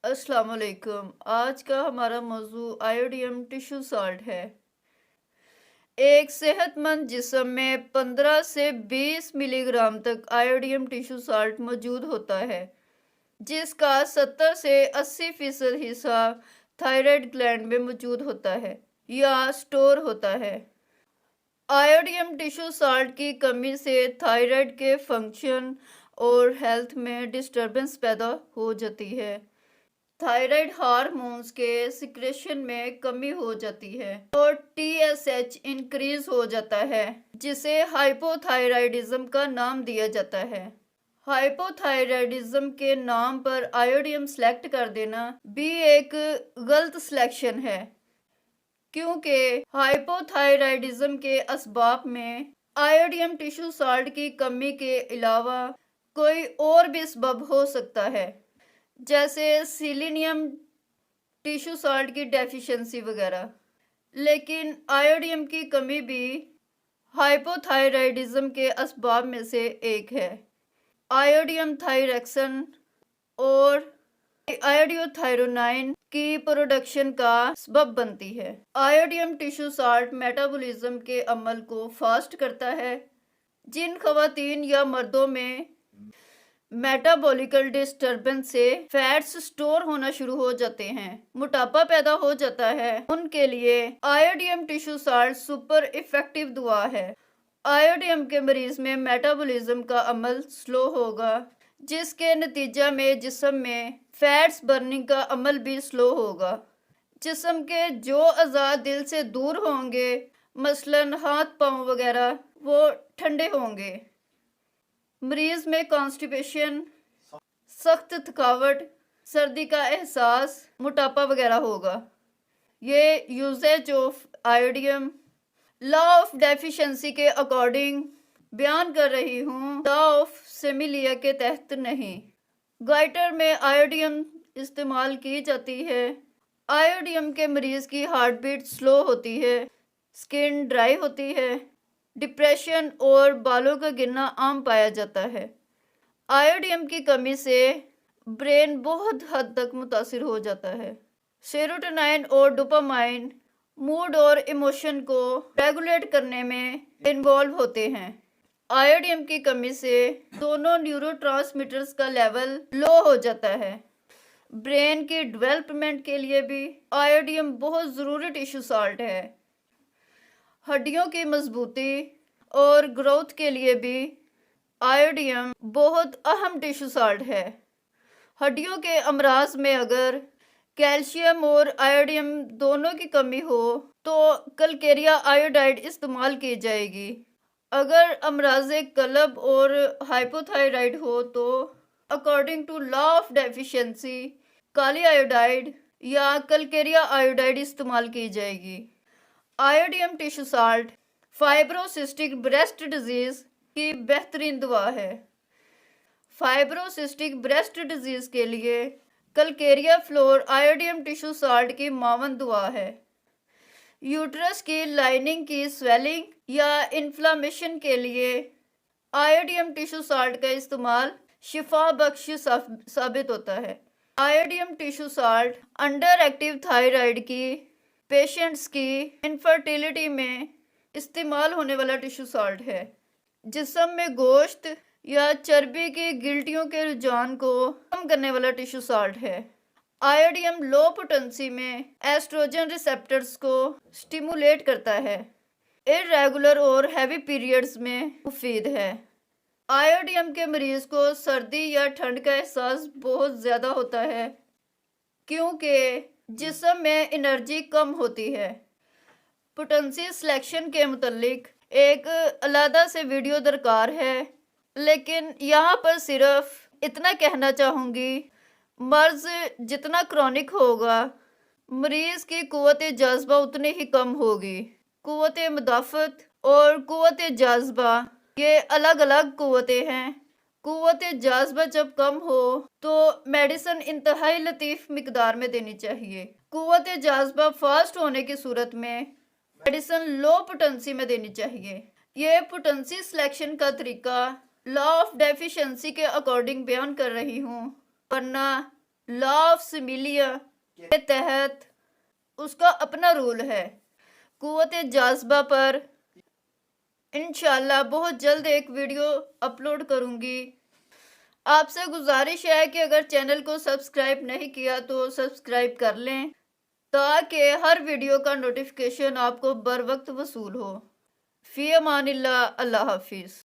अस्सलाम वालेकुम। आज का हमारा मौजू आयोडियम टिश्यू साल्ट है। एक सेहतमंद जिस्म में 15 से 20 मिलीग्राम तक आयोडियम टिश्यू साल्ट मौजूद होता है, जिसका 70 से 80% हिस्सा थायराइड ग्लैंड में मौजूद होता है या स्टोर होता है। आयोडियम टिश्यू साल्ट की कमी से थायराइड के फंक्शन और हेल्थ में डिस्टरबेंस पैदा हो जाती है। थायराइड हार्मोन्स के सिक्रेशन में कमी हो जाती है और TSH इंक्रीज हो जाता है, जिसे हाइपोथायराइडिज्म का नाम दिया जाता है। हाइपोथायराइडिज्म के नाम पर आयोडियम सेलेक्ट कर देना भी एक गलत सिलेक्शन है, क्योंकि हाइपोथायराइडिज्म के असबाब में आयोडियम टिश्यू साल्ट की कमी के अलावा कोई और भी सबब हो सकता है, जैसे सिलीनियम टिश्यू साल्ट की डेफिशिएंसी वगैरह। लेकिन आयोडियम की कमी भी हाइपोथायराइडिज्म के असबाब में से एक है। आयोडियम थायरक्सन और आयोडियोथायरोनाइन की प्रोडक्शन का सबब बनती है। आयोडियम टिश्यू साल्ट मेटाबॉलिज्म के अमल को फास्ट करता है। जिन खवातीन या मर्दों में मेटाबॉलिकल डिस्टरबेंस से फैट्स स्टोर होना शुरू हो जाते हैं, मोटापा पैदा हो जाता है, उनके लिए आयोडियम टिश्यू साल्ट सुपर इफेक्टिव दुआ है। आयोडियम के मरीज में मेटाबॉलिज्म का अमल स्लो होगा, जिसके नतीजा में जिस्म में फैट्स बर्निंग का अमल भी स्लो होगा। जिस्म के जो अज़ा दिल से दूर होंगे, मसलन हाथ पाँव वगैरह, वो ठंडे होंगे। मरीज में कॉन्स्टिपेशन, सख्त थकावट, सर्दी का एहसास, मोटापा वगैरह होगा। ये uses of iodium law of deficiency के अकॉर्डिंग बयान कर रही हूँ, लॉ ऑफ सेमिलिया के तहत नहीं। गाइटर में आयोडियम इस्तेमाल की जाती है। आयोडियम के मरीज की हार्ट बीट स्लो होती है, स्किन ड्राई होती है, डिप्रेशन और बालों का गिरना आम पाया जाता है। आयोडियम की कमी से ब्रेन बहुत हद तक मुतासिर हो जाता है। सेरोटोनिन और डोपामाइन मूड और इमोशन को रेगुलेट करने में इन्वॉल्व होते हैं। आयोडियम की कमी से दोनों न्यूरोट्रांसमीटर्स का लेवल लो हो जाता है। ब्रेन की डेवलपमेंट के लिए भी आयोडियम बहुत ज़रूरी टिश्यू साल्ट है। हड्डियों की मजबूती और ग्रोथ के लिए भी आयोडियम बहुत अहम टिश्यू साल्ट है। हड्डियों के अमराज में अगर कैल्शियम और आयोडियम दोनों की कमी हो तो कलकेरिया आयोडाइड इस्तेमाल की जाएगी। अगर अमराज कलब और हाइपोथायराइड हो तो according to law of deficiency kali iodide या कलकेरिया आयोडाइड इस्तेमाल की जाएगी। Iodium tissue salt fibrocystic breast disease की बेहतरीन दवा है। फाइब्रोसिस्टिक ब्रेस्ट डिजीज के लिए calcarea fluor iodium tissue salt की मावन दवा है। यूट्रस की लाइनिंग की स्वेलिंग या इन्फ्लामेशन के लिए आयोडियम टिश्यू साल्ट का इस्तेमाल शिफा बख्श साबित होता है। Iodium tissue salt under active thyroid की पेशेंट्स की इनफर्टिलिटी में इस्तेमाल होने वाला टिश्यू साल्ट है। जिस्म में गोश्त या चर्बी की गिल्टियों के रुझान को कम करने वाला टिश्यू साल्ट है। आयोडियम लो पोटेंसी में एस्ट्रोजन रिसेप्टर्स को स्टिमुलेट करता है। इरेगुलर और हैवी पीरियड्स में मुफीद है। आयोडियम के मरीज को सर्दी या ठंड का एहसास बहुत ज़्यादा होता है, क्योंकि जिस्म में एनर्जी कम होती है। पोटेंसी सिलेक्शन के मुतालिक एक अलग से वीडियो दरकार है, लेकिन यहाँ पर सिर्फ इतना कहना चाहूँगी, मर्ज जितना क्रॉनिक होगा मरीज की कुव्वत जाज़बा उतनी ही कम होगी। कुव्वत मुदाफ़त और कुव्वत जाज़बा ये अलग अलग कुव्वतें हैं। कुव्वत जाज़बा जब कम हो तो मेडिसिन इंतहाई लतीफ़ मिकदार में देनी चाहिए। कुव्वत जाज़बा फास्ट होने की सूरत में मेडिसिन लो पोटेंसी में देनी चाहिए। ये पोटेंसी सिलेक्शन का तरीका लॉ ऑफ डेफिशिएंसी के अकॉर्डिंग बयान कर रही हूँ, वरना लॉ ऑफ सिमिलिया के तहत उसका अपना रूल है। कुव्वत जाज़बा पर इंशाल्लाह बहुत जल्द एक वीडियो अपलोड करूंगी। आपसे गुजारिश है कि अगर चैनल को सब्सक्राइब नहीं किया तो सब्सक्राइब कर लें ताकि हर वीडियो का नोटिफिकेशन आपको बर वक्त वसूल हो। फ़ी अमानिल्लाह, अल्लाह हाफिज़।